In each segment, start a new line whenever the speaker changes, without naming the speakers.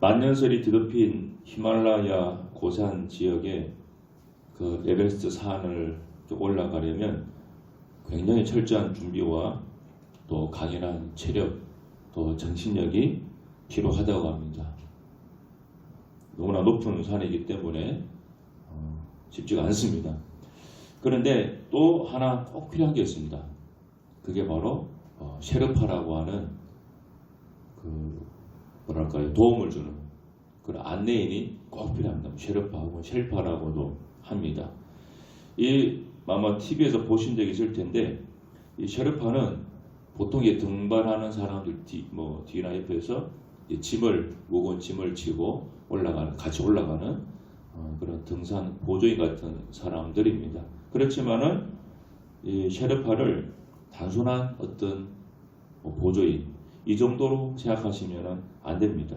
만년설이 뒤덮인 히말라야 고산 지역에 그 에베레스트 산을 올라가려면 굉장히 철저한 준비와 또 강인한 체력, 또 정신력이 필요하다고 합니다. 너무나 높은 산이기 때문에 쉽지가 않습니다. 그런데 또 하나 꼭 필요한 게 있습니다. 그게 바로 셰르파라고 하는 도움을 주는 그런 안내인이 꼭 필요합니다. 셰르파 혹은 쉘파라고도 합니다. 아마 TV에서 보신 적이 있을 텐데 이 셰르파는 보통 등반하는 사람들 뒤나 옆에서 무거운 짐을 지고 같이 올라가는 그런 등산 보조인 같은 사람들입니다. 그렇지만은 이 셰르파를 단순한 어떤 보조인 이 정도로 생각하시면 안 됩니다.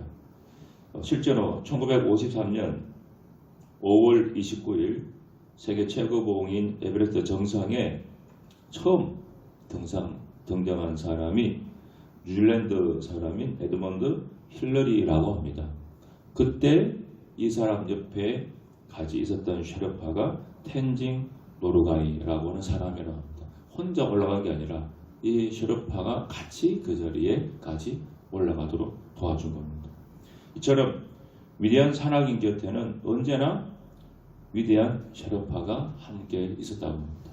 실제로 1953년 5월 29일 세계 최고봉인 에베레스트 정상에 처음 등장한 사람이 뉴질랜드 사람인 에드먼드 힐러리라고 합니다. 그때 이 사람 옆에 같이 있었던 셰르파가 텐징 노르가이라고 하는 사람이라고 합니다. 혼자 올라간 게 아니라 이 셰르파가 같이 그 자리에 같이 올라가도록 도와준 겁니다. 이처럼 위대한 산악인 곁에는 언제나 위대한 셰르파가 함께 있었다고 합니다.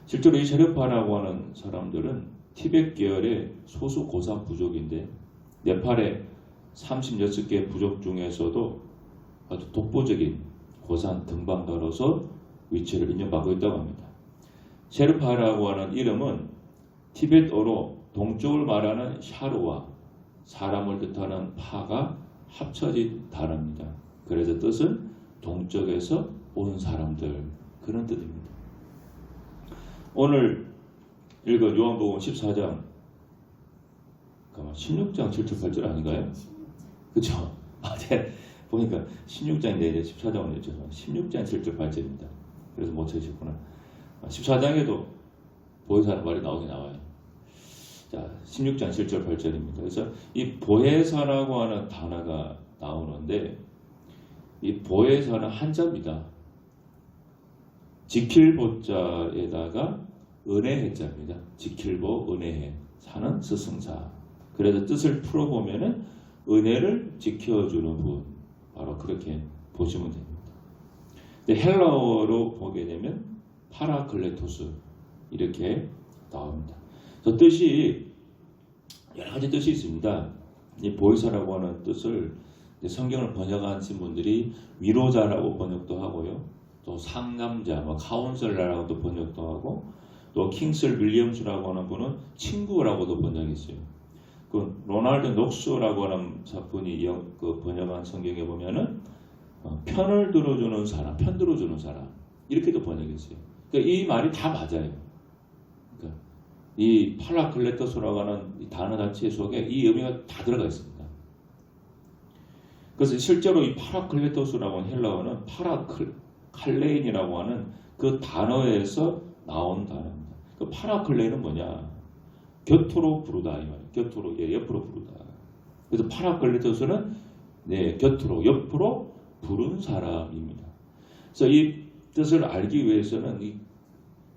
실제로 이 셰르파라고 하는 사람들은 티벳 계열의 소수 고산 부족인데 네팔의 36개 부족 중에서도 아주 독보적인 고산 등반가로서 위치를 인정받고 있다고 합니다. 셰르파라고 하는 이름은 티벳어로 동쪽을 말하는 샤르와 사람을 뜻하는 파가 합쳐진 단어입니다. 그래서 뜻은 동쪽에서 온 사람들 그런 뜻입니다. 오늘 읽은 요한복음 14장 16장 7절 8절 아닌가요? 그렇죠? 네. 보니까 16장인데 14장은 있죠. 16장 7절 8절입니다. 그래서 못 찾으셨구나. 14장에도 보혜사라는 말이 나오긴 나와요. 자, 16장 7절 8절입니다. 그래서 이 보혜사라고 하는 단어가 나오는데 이 보혜사는 한자입니다. 지킬보자에다가 은혜해자입니다. 지킬보 은혜해 사는 스승사. 그래서 뜻을 풀어보면은 은혜를 지켜주는 분 바로 그렇게 보시면 됩니다. 근데 헬라어로 보게 되면 파라클레토스 이렇게 나옵니다. 그 뜻이 여러 가지 뜻이 있습니다. 이 보혜사라고 하는 뜻을 성경을 번역하신 분들이 위로자라고 번역도 하고요. 또 상담자, 카운셀러라고도 번역도 하고 또 킹슬 윌리엄스라고 하는 분은 친구라고도 번역했어요. 그 로날드 녹스라고 하는 분이 번역한 성경에 보면은 편을 들어주는 사람, 편 들어주는 사람 이렇게도 번역했어요. 그러니까 이 말이 다 맞아요. 그러니까 이 파라클레토스라고 하는 이 단어 자체 속에 이 의미가 다 들어가 있습니다. 그래서 실제로 이 파라클레토스라고 하는 헬라어는 파라칼레인이라고 하는 그 단어에서 나온 단어입니다. 그 파라클레인은 뭐냐? 곁으로 부르다 이 말이에요. 곁으로 옆으로 부르다. 그래서 파라클레토스는 곁으로 옆으로 부른 사람입니다. 그래서 이 뜻을 알기 위해서는 이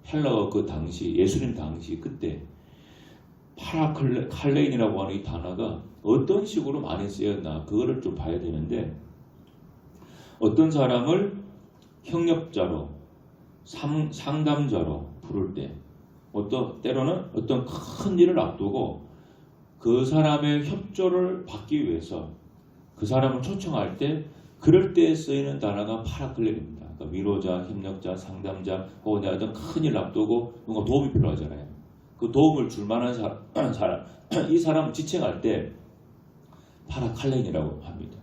헬라어 그 당시 예수님 당시 그때 파라칼레인이라고 하는 이 단어가 어떤 식으로 많이 쓰였나 그거를 좀 봐야 되는데 어떤 사람을 협력자로 상담자로 부를 때 때로는 어떤 큰 일을 앞두고 그 사람의 협조를 받기 위해서 그 사람을 초청할 때 그럴 때 쓰이는 단어가 파라클레입니다. 그러니까 위로자, 협력자, 상담자 혹은 내가 어떤 큰 일을 앞두고 뭔가 도움이 필요하잖아요. 그 도움을 줄 만한 사람 이 사람을 지칭할 때 파라칼레인이라고 합니다.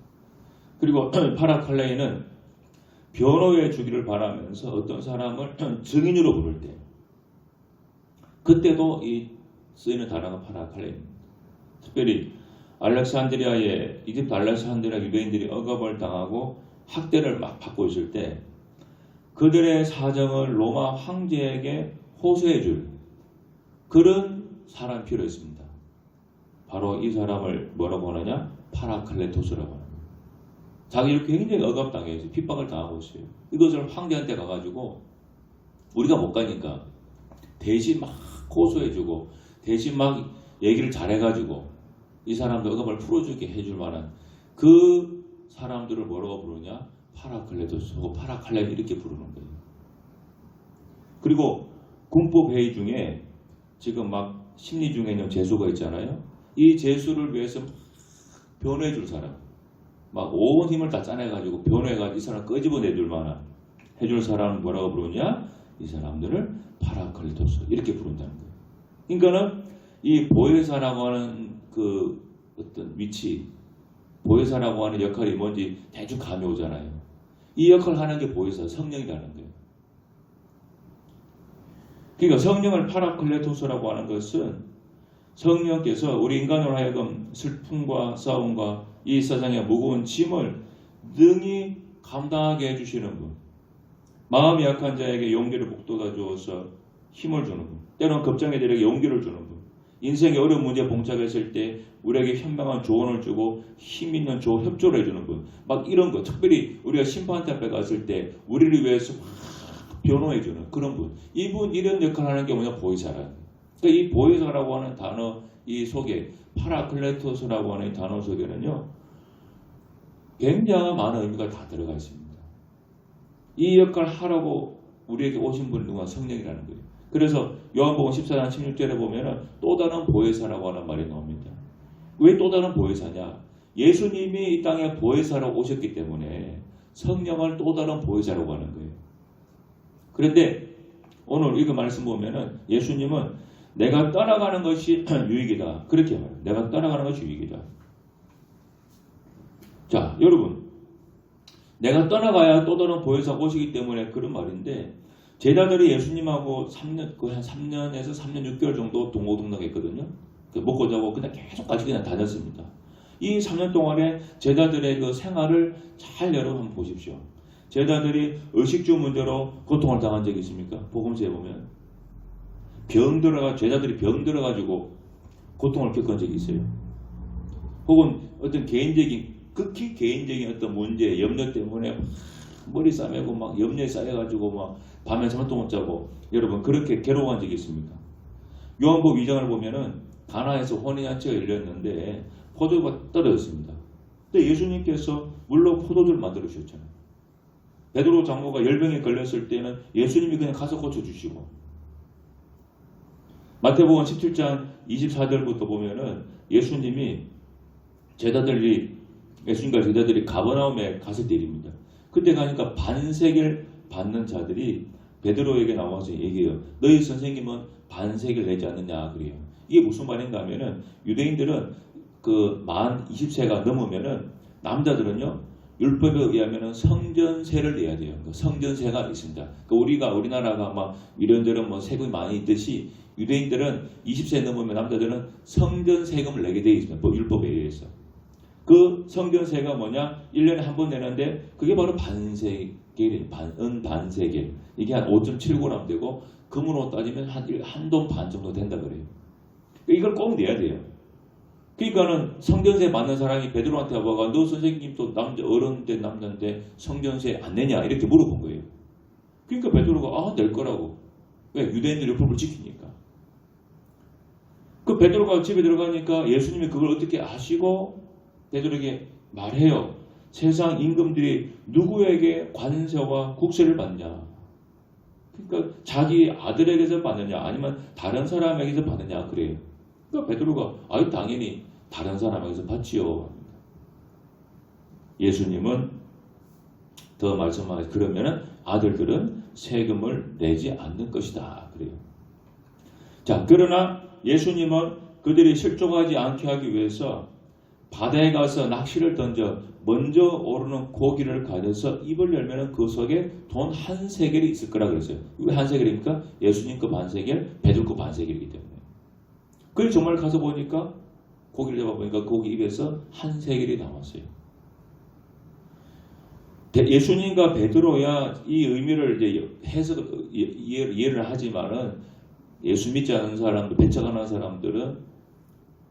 그리고 파라칼레인은 변호해 주기를 바라면서 어떤 사람을 증인으로 부를 때 그때도 이 쓰이는 단어가 파라칼레인입니다. 특별히 이집트 알렉산드리아 유대인들이 억압을 당하고 학대를 막 받고 있을 때 그들의 사정을 로마 황제에게 호소해 줄 그런 사람이 필요했습니다. 바로 이 사람을 뭐라고 하느냐? 파라클레토스라고 하는 거예요. 자기를 굉장히 억압당해서 핍박을 당하고 있어요. 이것을 황제한테 가가지고 우리가 못 가니까 대신 막 고소해주고 대신 막 얘기를 잘해가지고 이 사람들 억압을 풀어주게 해줄 만한 그 사람들을 뭐라고 부르냐? 파라클레토스 혹은 파라칼레 이렇게 부르는 거예요. 그리고 군법 회의 중에 지금 막 심리 중에 있는 재수가 있잖아요. 이 재수를 위해서 변호해줄 사람, 막 온 힘을 다 짜내가지고 변호해가지고 이 사람 끄집어내줄 만한 해줄 사람을 뭐라고 부르냐? 이 사람들을 파라클레토스 이렇게 부른다는 거예요. 그러니까는 이 보혜사라고 하는 그 어떤 위치, 보혜사라고 하는 역할이 뭔지 대충 감이 오잖아요. 이 역할을 하는 게 보혜사, 성령이라는 거예요. 그러니까 성령을 파라클레토스라고 하는 것은 성령께서 우리 인간으로 하여금 슬픔과 싸움과 이 세상의 무거운 짐을 능히 감당하게 해주시는 분, 마음이 약한 자에게 용기를 북돋아 주어서 힘을 주는 분, 때로는 겁쟁이들에게 용기를 주는 분, 인생의 어려운 문제에 봉착했을 때 우리에게 현명한 조언을 주고 힘 있는 협조를 해주는 분, 막 이런 거, 특별히 우리가 심판대 앞에 갔을 때 우리를 위해서 변호해주는 그런 분, 이분 이런 역할을 하는 게 뭐냐? 보혜사라. 그러니까 이 보혜사라고 하는 단어 이 속에 파라클레토스라고 하는 이 단어 속에는요 굉장히 많은 의미가 다 들어가 있습니다. 이 역할을 하라고 우리에게 오신 분이 누가? 성령이라는 거예요. 그래서 요한복음 14장 16절에 보면은 또 다른 보혜사라고 하는 말이 나옵니다. 왜 또 다른 보혜사냐? 예수님이 이 땅에 보혜사로 오셨기 때문에 성령을 또 다른 보혜사라고 하는 거예요. 그런데 오늘 이거 말씀 보면은 예수님은 내가 떠나가는 것이 유익이다. 그렇게 말해요. 내가 떠나가는 것이 유익이다. 자, 여러분. 내가 떠나가야 또 다른 보혜사가 오시기 때문에 그런 말인데 제자들이 예수님하고 한 3년에서 3년 6개월 정도 동고동락했거든요. 먹고 자고 그냥 계속 같이 그냥 다녔습니다. 이 3년 동안에 제자들의 그 생활을 잘 여러분 한번 보십시오. 제자들이 의식주 문제로 고통을 당한 적이 있습니까? 복음서에 보면 제자들이 병 들어가지고 고통을 겪은 적이 있어요. 혹은 어떤 극히 개인적인 어떤 문제, 염려 때문에 머리 싸매고 막 염려에 쌓여가지고 막 밤에 잠도 못 자고 여러분 그렇게 괴로워한 적이 있습니까? 요한복음 2장을 보면은 가나에서 혼인잔치가 열렸는데 포도가 떨어졌습니다. 근데 예수님께서 물로 포도주를 만들어 주셨잖아요. 베드로 장로가 열병에 걸렸을 때는 예수님이 그냥 가서 고쳐주시고 마태복음 17장 24절부터 보면은 예수님과 제자들이 가버나움에 갔을 때 일입니다. 그때 가니까 반세겔 받는 자들이 베드로에게 나와서 얘기해요. 너희 선생님은 반세겔 내지 않느냐 그래요. 이게 무슨 말인가 하면은 유대인들은 그 만 20세가 넘으면은 남자들은요 율법에 의하면은 성전세를 내야 돼요. 그 성전세가 있습니다. 우리나라가 막 이런저런 뭐 세금이 많이 있듯이 유대인들은 20세 넘으면 남자들은 성전세금을 내게 되어 있습니다. 뭐 율법에 의해서. 그 성전세가 뭐냐? 1년에 한 번 내는데 그게 바로 반세겔. 이게 한 5.7g 되고 금으로 따지면 한 돈 반 정도 된다 그래요. 이걸 꼭 내야 돼요. 그러니까는 성전세 받는 사람이 베드로한테 와가 너 선생님도 어른 된 남자인데 성전세 안 내냐 이렇게 물어본 거예요. 그러니까 베드로가 낼 거라고. 왜? 유대인들이 율법을 지키니까. 그 베드로가 집에 들어가니까 예수님이 그걸 어떻게 아시고 베드로에게 말해요. 세상 임금들이 누구에게 관세와 국세를 받냐? 그러니까 자기 아들에게서 받느냐 아니면 다른 사람에게서 받느냐 그래요. 그러니까 베드로가 당연히 다른 사람에게서 받지요. 예수님은 더 말씀하시 그러면은 아들들은 세금을 내지 않는 것이다 그래요. 자, 그러나 예수님은 그들이 실족하지 않게 하기 위해서 바다에 가서 낚시를 던져 먼저 오르는 고기를 가져서 입을 열면은 그 속에 돈 한 세겔이 있을 거라 그랬어요. 왜 한 세겔입니까? 예수님 거 반세겔, 베드로 거 반세겔이기 때문에. 그래서 정말 가서 보니까 고기를 잡아보니까 고기 입에서 한 세겔이 나왔어요. 예수님과 베드로야 이 의미를 이제 이해를 하지만은 예수 믿지 않는 사람들, 배척하는 사람들은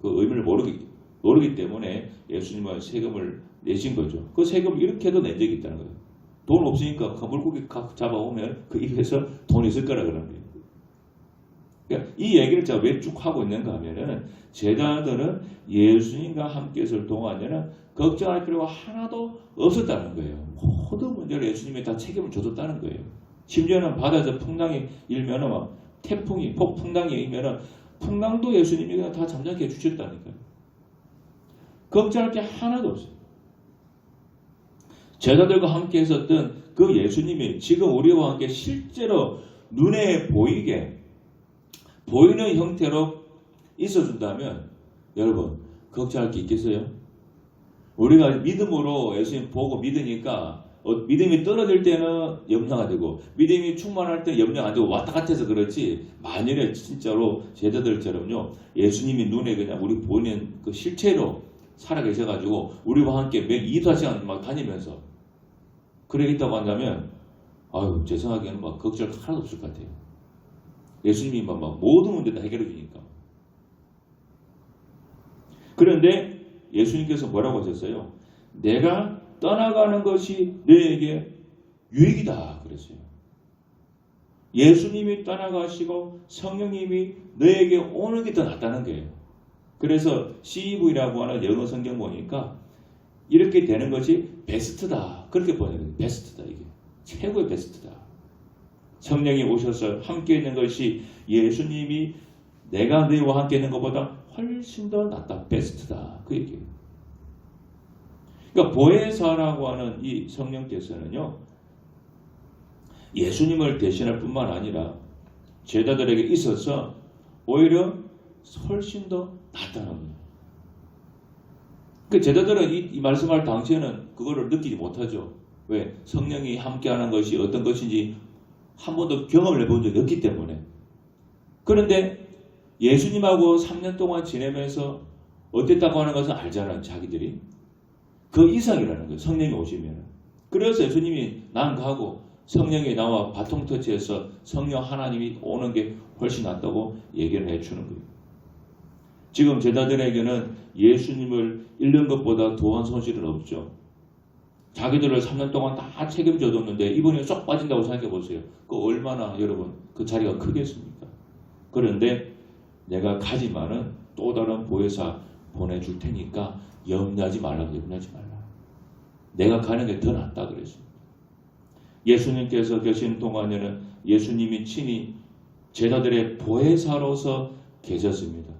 그 의미를 모르기 모르기 때문에 예수님은 세금을 내신 거죠. 그 세금을 이렇게도 낸 적이 있다는 거예요. 돈 없으니까 그 물고기 각 잡아오면 그 입에서 돈이 있을 거라 그러는 거예요. 그러니까 이 얘기를 제가 왜 쭉 하고 있는가 하면은 제자들은 예수님과 함께 있을 동안에는 걱정할 필요가 하나도 없었다는 거예요. 모든 문제를 예수님이 다 책임을 져줬다는 거예요. 심지어는 바다에서 풍랑이 일면은 막 태풍이 폭풍랑이 일면은 풍랑도 예수님이 그냥 다 잠잠케 해주셨다니까요. 걱정할 게 하나도 없어요. 제자들과 함께 있었던 그 예수님이 지금 우리와 함께 실제로 눈에 보이게 보이는 형태로 있어준다면 여러분 걱정할 게 있겠어요? 우리가 믿음으로 예수님 보고 믿으니까 믿음이 떨어질 때는 염려가 되고 믿음이 충만할 때는 염려가 안 되고 왔다 갔다 해서 그렇지 만일에 진짜로 제자들처럼요 예수님이 눈에 그냥 우리 보이는 그 실체로 살아계셔가지고 우리와 함께 매 24시간 막 다니면서 그래 있다고 한다면 아유 제 생각에는 막 걱정할 거 하나도 없을 것 같아요. 예수님이 막 모든 문제 다 해결해 주니까. 그런데 예수님께서 뭐라고 하셨어요? 내가 떠나가는 것이 너에게 유익이다 그랬어요. 예수님이 떠나가시고 성령님이 너에게 오는 게 더 낫다는 거예요. 그래서 CEV라고 하는 영어 성경 보니까 이렇게 되는 것이 베스트다. 그렇게 보내요. 베스트다 이게. 최고의 베스트다. 성령이 오셔서 함께 있는 것이 예수님이 내가 너희와 함께 있는 것보다 훨씬 더 낫다. 베스트다. 그 얘기예요. 그러니까 보혜사라고 하는 이 성령께서는요. 예수님을 대신할 뿐만 아니라 제자들에게 있어서 오히려 훨씬 더 낫다는 거예요. 그 제자들은 이 말씀할 당시에는 그거를 느끼지 못하죠. 왜? 성령이 함께하는 것이 어떤 것인지 한 번도 경험을 해본 적이 없기 때문에. 그런데 예수님하고 3년 동안 지내면서 어땠다고 하는 것은 알잖아요. 자기들이. 그 이상이라는 거예요. 성령이 오시면. 그래서 예수님이 난 가고 성령이 나와 바통 터치해서 성령 하나님이 오는 게 훨씬 낫다고 얘기를 해주는 거예요. 지금 제자들에게는 예수님을 잃는 것보다 더한 손실은 없죠. 자기들을 3년 동안 다 책임져 줬는데 이번에 쏙 빠진다고 생각해 보세요. 그 얼마나 여러분 그 자리가 크겠습니까? 그런데 내가 가지만은 또 다른 보혜사 보내줄 테니까 염려하지 말라. 염려하지 말라. 내가 가는 게 더 낫다 그랬습니다. 예수님께서 계신 동안에는 예수님이 친히 제자들의 보혜사로서 계셨습니다.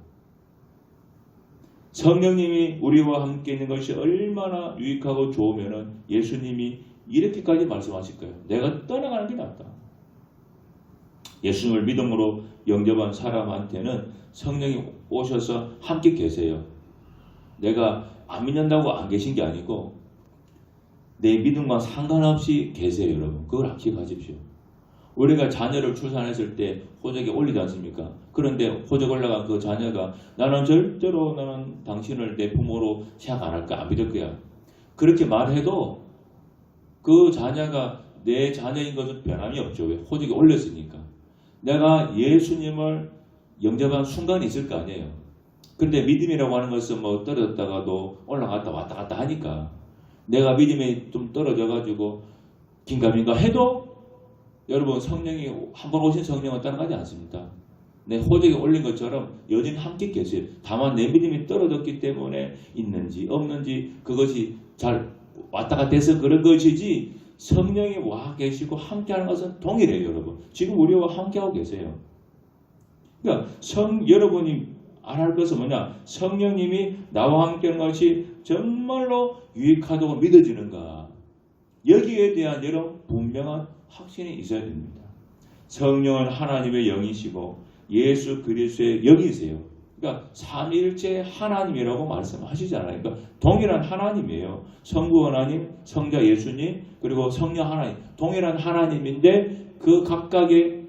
성령님이 우리와 함께 있는 것이 얼마나 유익하고 좋으면은 예수님이 이렇게까지 말씀하실 거예요. 내가 떠나가는 게 낫다. 예수님을 믿음으로 영접한 사람한테는 성령이 오셔서 함께 계세요. 내가 안 믿는다고 안 계신 게 아니고 내 믿음과 상관없이 계세요, 여러분. 그걸 기억하십시오. 우리가 자녀를 출산했을 때 호적에 올리지 않습니까? 그런데 호적 올라간 그 자녀가 나는 절대로 나는 당신을 내 부모로 생각 안 할 거야. 안 믿을 거야. 그렇게 말해도 그 자녀가 내 자녀인 것은 변함이 없죠. 왜? 호적에 올렸으니까. 내가 예수님을 영접한 순간이 있을 거 아니에요. 그런데 믿음이라고 하는 것은 뭐 떨어졌다가도 올라갔다 왔다 갔다 하니까 내가 믿음이 좀 떨어져가지고 긴가민가 해도 여러분 성령이 한 번 오신 성령은 따라가지 않습니다. 내 호적에 올린 것처럼 여전히 함께 계세요. 다만 내 믿음이 떨어졌기 때문에 있는지 없는지 그것이 잘 왔다 갔다 해서 그런 것이지 성령이 와 계시고 함께하는 것은 동일해요. 여러분. 지금 우리와 함께하고 계세요. 그러니까 여러분이 알아야 할 것은 뭐냐? 성령님이 나와 함께하는 것이 정말로 유익하다고 믿어지는가? 여기에 대한 여러분 분명한 확신이 있어야 됩니다. 성령은 하나님의 영이시고 예수 그리스도의 영이세요. 그러니까 삼위일체 하나님이라고 말씀하시잖아요. 그러니까 동일한 하나님이에요. 성부 하나님, 성자 예수님, 그리고 성령 하나님. 동일한 하나님인데 그 각각의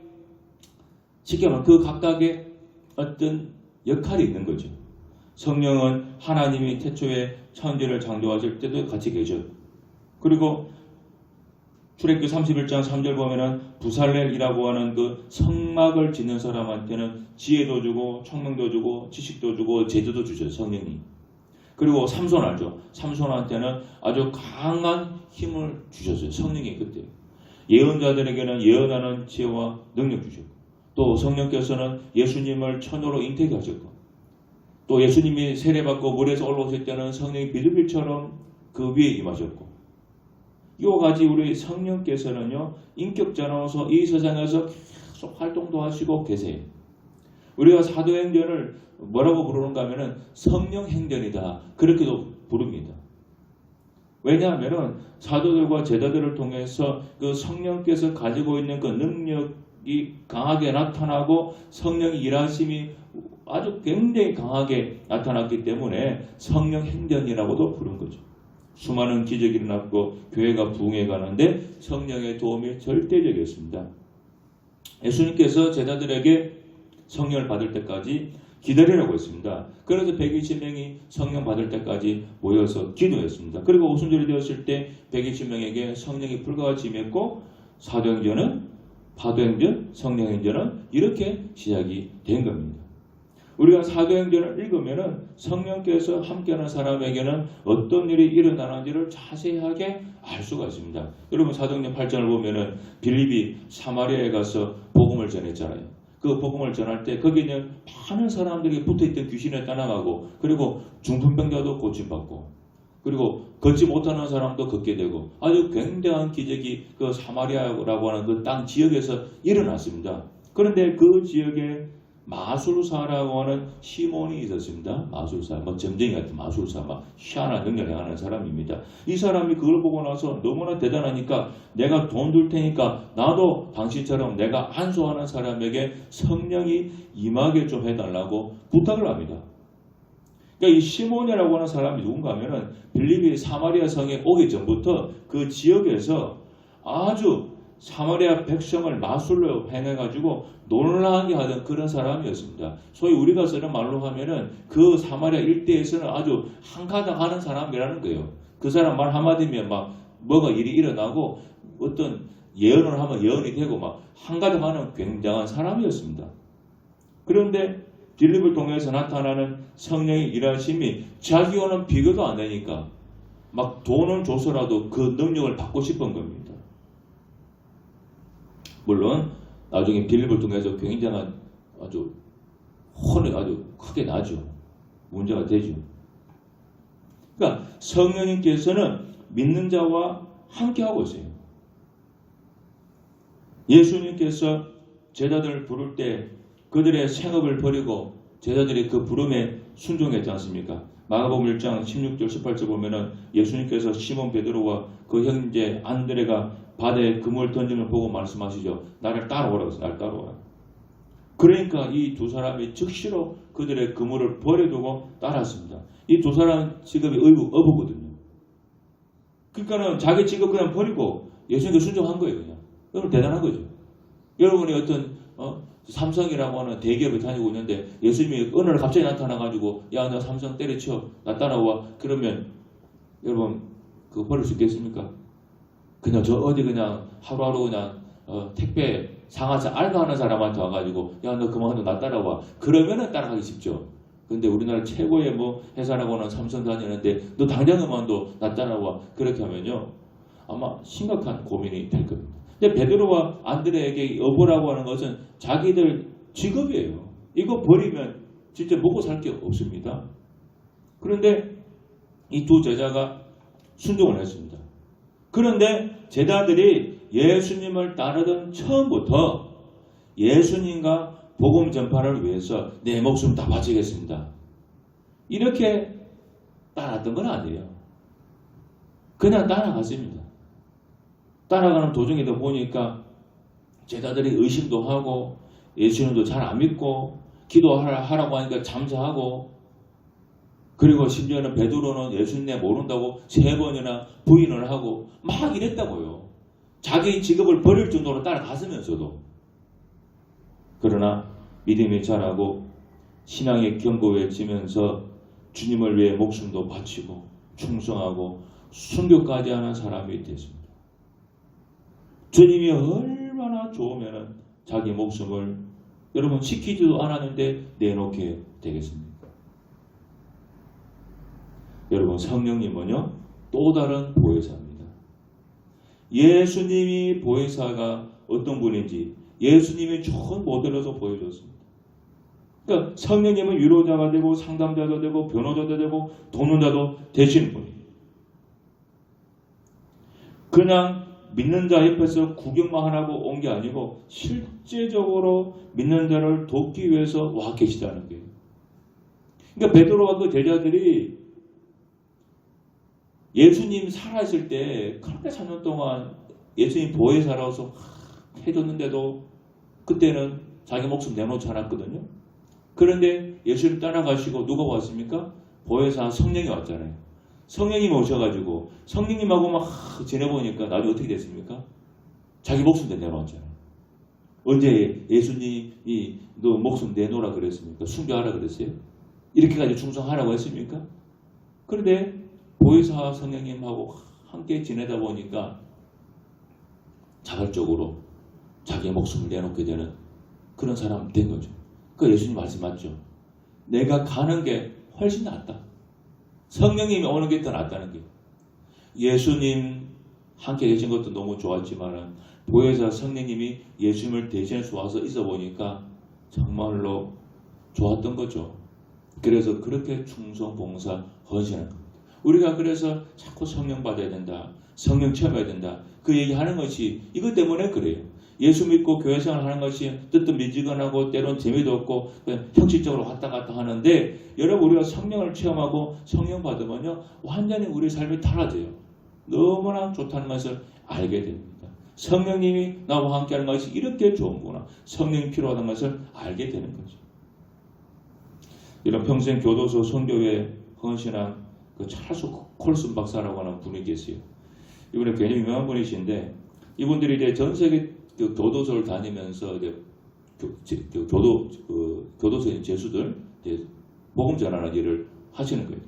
쉽게 말하면 그 각각의 어떤 역할이 있는 거죠. 성령은 하나님이 태초에 천지를 창조하실 때도 같이 계셔. 그리고 출애굽기 31장 3절 보면은 부살렐이라고 하는 그 성막을 짓는 사람한테는 지혜도 주고 총명도 주고 지식도 주고 제도도 주죠. 성령이. 그리고 삼손 알죠? 삼손한테는 아주 강한 힘을 주셨어요. 성령이 그때. 예언자들에게는 예언하는 지혜와 능력 주셨고, 또 성령께서는 예수님을 처녀로 잉태하셨고, 또 예수님이 세례받고 물에서 올라오실 때는 성령이 비둘기처럼 그 위에 임하셨고, 이와 같이 우리 성령께서는요, 인격자로서 이 세상에서 계속 활동도 하시고 계세요. 우리가 사도행전을 뭐라고 부르는가 하면은 성령행전이다, 그렇게도 부릅니다. 왜냐하면은 사도들과 제자들을 통해서 그 성령께서 가지고 있는 그 능력이 강하게 나타나고 성령의 일하심이 아주 굉장히 강하게 나타났기 때문에 성령행전이라고도 부른 거죠. 수많은 기적이 일어났고 교회가 부흥해 가는데 성령의 도움이 절대적이었습니다. 예수님께서 제자들에게 성령을 받을 때까지 기다리라고 했습니다. 그래서 120명이 성령 받을 때까지 모여서 기도했습니다. 그리고 오순절이 되었을 때 120명에게 성령이 불같이 임했고, 사도행전은, 파도행전, 성령행전은 이렇게 시작이 된 겁니다. 우리가 사도행전을 읽으면은 성령께서 함께하는 사람에게는 어떤 일이 일어나는지를 자세하게 알 수가 있습니다. 여러분 사도행전 8장을 보면은 빌립이 사마리아에 가서 복음을 전했잖아요. 그 복음을 전할 때 거기는 많은 사람들이 붙어있던 귀신을 떠나가고, 그리고 중풍병자도 고침받고, 그리고 걷지 못하는 사람도 걷게 되고, 아주 굉장한 기적이 그 사마리아라고 하는 그 땅 지역에서 일어났습니다. 그런데 그 지역에 마술사라고 하는 시몬이 있었습니다. 마술사, 점쟁이 같은 마술사, 희한한 능력을 행하는 사람입니다. 이 사람이 그걸 보고 나서 너무나 대단하니까 내가 돈 줄 테니까 나도 당신처럼 내가 안수하는 사람에게 성령이 임하게 좀 해달라고 부탁을 합니다. 그러니까 이 시몬이라고 하는 사람이 누군가 하면은 빌립이 사마리아 성에 오기 전부터 그 지역에서 아주 사마리아 백성을 마술로 행해가지고 놀라게 하던 그런 사람이었습니다. 소위 우리가 쓰는 말로 하면은 그 사마리아 일대에서는 아주 한가닥 하는 사람이라는 거예요. 그 사람 말 한마디면 막 뭐가 일이 일어나고 어떤 예언을 하면 예언이 되고 막 한가닥 하는 굉장한 사람이었습니다. 그런데 빌립을 통해서 나타나는 성령의 일하심이 자기와는 비교도 안 되니까 막 돈을 줘서라도 그 능력을 받고 싶은 겁니다. 물론 나중에 빌립을 통해서 굉장한 아주 혼이 아주 크게 나죠. 문제가 되죠. 그러니까 성령님께서는 믿는 자와 함께하고 있어요. 예수님께서 제자들을 부를 때 그들의 생업을 버리고 제자들이 그 부름에 순종했지 않습니까? 마가복음 1장 16절 18절 보면은 예수님께서 시몬 베드로와 그 형제 안드레가 바다에 그물 던지는 걸 보고 말씀하시죠. 나를 따라오라고 해서 나를 따라오라. 그러니까 이 두 사람이 즉시로 그들의 그물을 버려두고 따랐습니다. 이 두 사람 직업이 어부거든요. 그러니까는 자기 직업 그냥 버리고 예수님께 순종한 거예요. 그냥. 여러분 대단한 거죠. 여러분이 어떤 삼성이라고 하는 대기업에 다니고 있는데 예수님이 어느 날 갑자기 나타나가지고 야 너 삼성 때려쳐 나 따라와 그러면 여러분 그거 버릴 수 있겠습니까? 그냥 저 어디 그냥 하루하루 그냥 택배 상하차 알바하는 사람한테 와가지고 야 너 그만둬 나 따라와 그러면은 따라가기 쉽죠. 근데 우리나라 최고의 회사라고 하는 삼성 다니는데 너 당장 그만둬 나 따라와 그렇게 하면요 아마 심각한 고민이 될 겁니다. 근데 베드로와 안드레에게 어부라고 하는 것은 자기들 직업이에요. 이거 버리면 진짜 먹고 살 게 없습니다. 그런데 이 두 제자가 순종을 했습니다. 그런데 제자들이 예수님을 따르던 처음부터 예수님과 복음 전파를 위해서 내 목숨 다 바치겠습니다. 이렇게 따랐던 건 아니에요. 그냥 따라갔습니다. 따라가는 도중에도 보니까 제자들이 의심도 하고 예수님도 잘 안 믿고 기도하라고 하니까 잠자하고 그리고 심지어는 베드로는 예수님 모른다고 3번이나 부인을 하고 막 이랬다고요. 자기 직업을 버릴 정도로 따라갔으면서도. 그러나 믿음이 자라고 신앙의 경고 외치면서 주님을 위해 목숨도 바치고 충성하고 순교까지 하는 사람이 됐습니다. 주님이 얼마나 좋으면 자기 목숨을 여러분 지키지도 않았는데 내놓게 되겠습니까? 여러분 성령님은요 또 다른 보혜사입니다. 예수님이 보혜사가 어떤 분인지 예수님이 좋은 모델로서 보여줬습니다. 그러니까 성령님은 위로자가 되고 상담자도 되고 변호자도 되고 돕는자도 되시는 분이에요. 그냥 믿는 자 옆에서 구경만 하고 온 게 아니고 실제적으로 믿는 자를 돕기 위해서 와 계시다는 거예요. 그러니까 베드로와 그 제자들이 예수님 살아있을 때 그렇게 3년 동안 예수님 보혜사라서 해줬는데도 그때는 자기 목숨 내놓지 않았거든요. 그런데 예수님 따라가시고 누가 왔습니까? 보혜사 성령이 왔잖아요. 성령님이 오셔가지고 성령님하고 막 지내보니까 나중에 어떻게 됐습니까? 자기 목숨도 내놓았잖아요. 언제 예수님이 너 목숨 내놓으라 그랬습니까? 순교하라 그랬어요? 이렇게까지 충성하라고 했습니까? 그런데 보혜사 성령님하고 함께 지내다 보니까 자발적으로 자기의 목숨을 내놓게 되는 그런 사람 된 거죠. 그 예수님 말씀 맞죠? 내가 가는 게 훨씬 낫다. 성령님이 오는 게 더 낫다는 게. 예수님 함께 계신 것도 너무 좋았지만 보혜사 성령님이 예수님을 대신해서 와서 있어 보니까 정말로 좋았던 거죠. 그래서 그렇게 충성, 봉사, 헌신하는 겁니다. 우리가 그래서 자꾸 성령 받아야 된다. 성령 체험해야 된다. 그 얘기하는 것이 이것 때문에 그래요. 예수 믿고 교회 생활 하는 것이 뜻도 미지근하고 때론 재미도 없고 그냥 형식적으로 왔다 갔다 하는데 여러분 우리가 성령을 체험하고 성령 받으면요 완전히 우리 삶이 달라져요. 너무나 좋다는 것을 알게 됩니다. 성령님이 나와 함께하는 것이 이렇게 좋은구나. 성령이 필요하다는 것을 알게 되는 거죠. 이런 평생 교도소 선교에 헌신한 그 찰스 콜슨 박사라고 하는 분이 계세요. 이분은 굉장히 유명한 분이신데 이분들이 이제 전 세계 그 교도소를 다니면서 이제 교도소에 있는 죄수들 이제 복음 전하는 일을 하시는 거예요.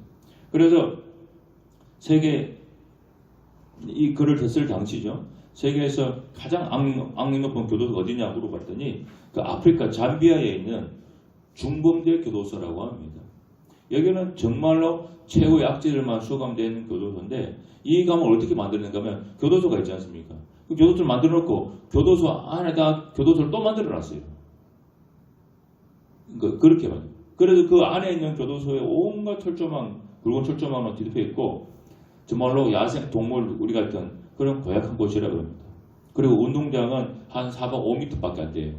그래서 세계 이 글을 쓸 당시죠. 세계에서 가장 악명 높은 교도소가 어디냐 물어봤더니 그 아프리카 잠비아에 있는 중범죄 교도소라고 합니다. 여기는 정말로 최고의 악질들만 수감된 교도소인데 이 감을 어떻게 만드는가 하면 교도소가 있지 않습니까? 그 교도소를 만들어 놓고 교도소 안에다 교도소를 또 만들어 놨어요. 그렇게 말이에요. 그래서 그 안에 있는 교도소에 온갖 철조망, 굵은 철조망으로 뒤덮여 있고 정말로 야생 동물 우리 같은 그런 고약한 곳이라고 합니다. 그리고 운동장은 한 4방 5m밖에 안 돼요.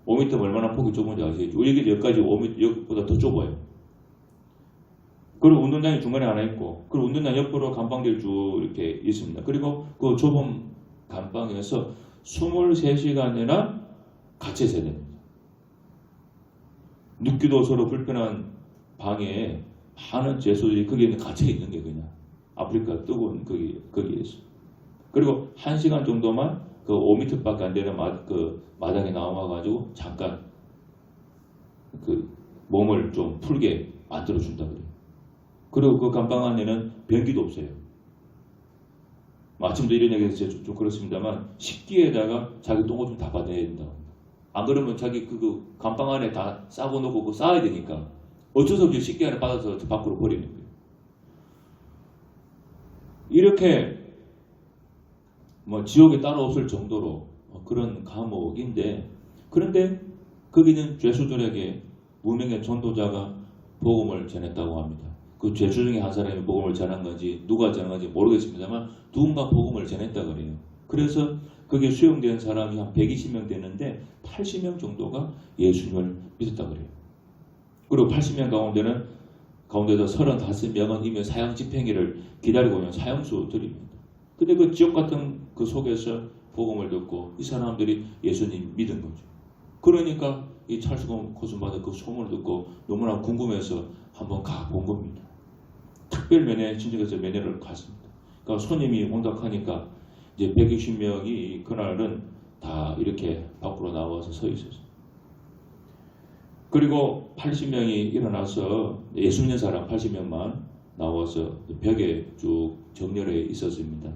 5m면 얼마나 폭이 좁은지 아시겠죠? 여기까지 5m, 여기보다 더 좁아요. 그리고 운동장이 중간에 하나 있고, 그리고 운동장 옆으로 감방들이 쭉 이렇게 있습니다. 그리고 그 좁은 감방에서 23시간이나 갇혀 있어야 됩니다. 눕기도 서로 불편한 방에 많은 죄수들이 거기에 갇혀 있는 게 그냥 아프리카 뜨거운 거기에 있어요. 그리고 1시간 정도만 그 5m밖에 안 되는 마당에 나와가지고 잠깐 그 몸을 좀 풀게 만들어준다 그래요. 그리고 그 감방 안에는 변기도 없어요. 아침도 이런 얘기해서 좀 그렇습니다만 식기에다가 자기 똥을 좀 다 받아야 된다. 안 그러면 자기 그 감방 안에 다 싸고 놓고 그거 싸야 되니까 어쩔 수 없이 식기 안에 받아서 밖으로 버리는 거예요. 이렇게 뭐 지옥에 따로 없을 정도로 그런 감옥인데 그런데 거기는 죄수들에게 무명의 전도자가 복음을 전했다고 합니다. 그 죄수 중에 한 사람이 복음을 전한 건지 누가 전한 건지 모르겠습니다만 누군가 복음을 전했다 그래요. 그래서 거기에 수용된 사람이 한 120명 되는데 80명 정도가 예수님을 믿었다 그래요. 그리고 80명 가운데서 35명은 이미 사형 집행일을 기다리고 있는 사형수들입니다. 근데 그 지옥 같은 그 속에서 복음을 듣고 이 사람들이 예수님 믿은 거죠. 그러니까 이 찰스 콜슨 박사 그 소문을 듣고 너무나 궁금해서 한번 가본 겁니다. 특별 면회 신청해서 면회를 갔습니다. 그러니까 손님이 온다하니까 이제 120명이 그날은 다 이렇게 밖으로 나와서 서 있었어요. 그리고 80명이 일어나서 예수 믿는 사람 80명만 나와서 벽에 쭉 정렬해 있었습니다.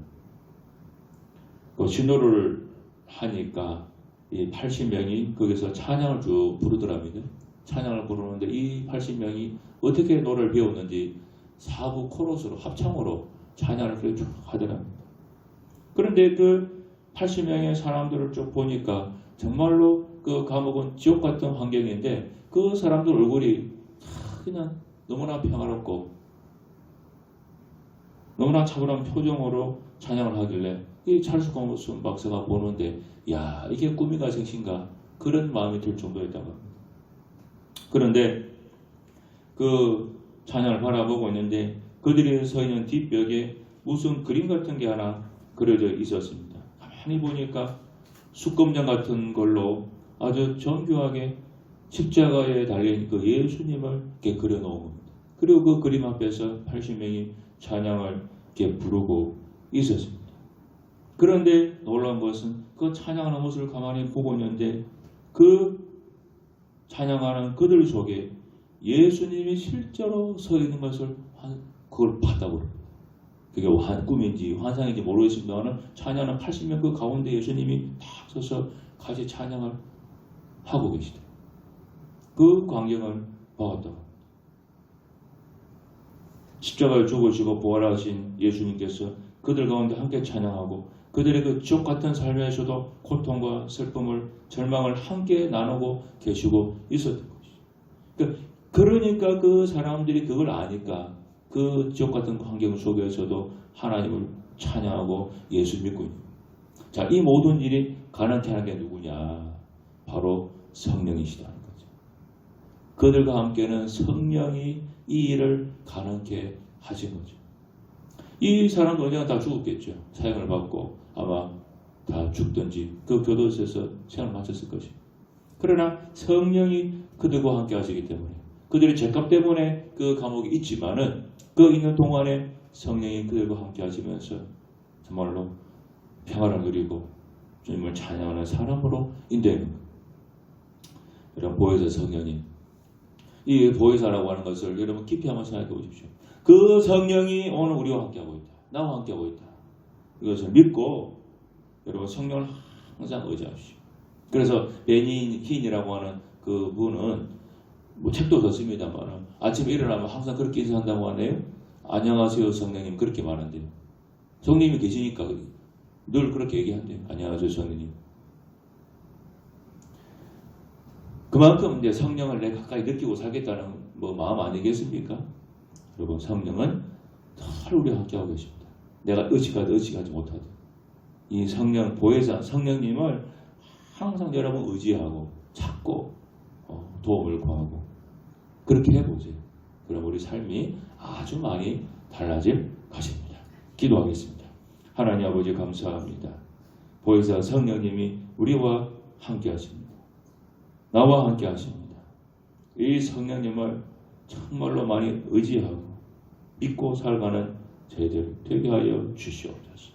그 신호를 하니까 이 80명이 거기서 찬양을 쭉 부르더랍니다. 찬양을 부르는데 이 80명이 어떻게 노래를 배웠는지 4부 코러스로 합창으로 찬양을 그렇게 쭉 하더랍니다. 그런데 그 80명의 사람들을 쭉 보니까 정말로 그 감옥은 지옥 같은 환경인데 그 사람들 얼굴이 그냥 너무나 평화롭고 너무나 차분한 표정으로 찬양을 하길래 이 찰스 콩스 박사가 보는데 야 이게 꿈인가 생신가 그런 마음이 들 정도였다고 합니다. 그런데 그 찬양을 바라보고 있는데 그들이 서 있는 뒷벽에 무슨 그림 같은 게 하나 그려져 있었습니다. 가만히 보니까 숯검장 같은 걸로 아주 정교하게 십자가에 달린 그 예수님을 이렇게 그려놓은 겁니다. 그리고 그 그림 앞에서 80명이 찬양을 이렇게 부르고 있었습니다. 그런데 놀라운 것은 그 찬양하는 모습을 가만히 보고 있는데 그 찬양하는 그들 속에 예수님이 실제로 서 있는 것을 그걸 봤다고 합니다. 그게 꿈인지 환상인지 모르겠습니다만 찬양하는 80명 그 가운데 예수님이 딱 서서 같이 찬양을 하고 계시다. 그 광경을 보았다고. 십자가에 죽으시고 부활하신 예수님께서 그들 가운데 함께 찬양하고 그들의 그 지옥 같은 삶에서도 고통과 슬픔을 절망을 함께 나누고 계시고 있었던 것이죠. 그러니까 그 사람들이 그걸 아니까 그 지옥 같은 환경 속에서도 하나님을 찬양하고 예수 믿고 있는 거예요. 자, 이 모든 일이 가능케 하는 게 누구냐? 바로 성령이시다는 거죠. 그들과 함께는 성령이 이 일을 가능케 하신 거죠. 이 사람도 언젠가 다 죽었겠죠. 사형을 받고 아마 다 죽든지 그 교도소에서 생을 마쳤을 것이고. 그러나 성령이 그들과 함께 하시기 때문에 그들이 죄값 때문에 그 감옥에 있지만은 그 있는 동안에 성령이 그들과 함께 하시면서 정말로 평화를 누리고 주님을 찬양하는 사람으로 인도하는 거예요. 여러분 보혜사 성령님, 이 보혜사라고 하는 것을 여러분 깊이 한번 생각해 보십시오. 그 성령이 오늘 우리와 함께하고 있다. 나와 함께하고 있다. 이것을 믿고 여러분 성령을 항상 의지하십시오. 그래서 베니 힌이라고 하는 그 분은 뭐 책도 썼습니다만 아침에 일어나면 항상 그렇게 인사한다고 하네요. 안녕하세요 성령님 그렇게 말한대요. 성령님이 계시니까 늘 그렇게 얘기한대요. 안녕하세요 성령님. 그만큼 이제 성령을 내 가까이 느끼고 살겠다는 뭐 마음 아니겠습니까? 여러분 성령은 늘 우리와 함께하고 계십니다. 내가 의식하지 못하든 이 성령 보혜사 성령님을 항상 여러분 의지하고 찾고 도움을 구하고 그렇게 해보세요. 그럼 우리 삶이 아주 많이 달라질 것입니다. 기도하겠습니다. 하나님 아버지 감사합니다. 보혜사 성령님이 우리와 함께 하십니다. 나와 함께 하십니다. 이 성령님을 정말로 많이 의지하고 믿고 살아가는 저희들 되게 하여 주시옵소서.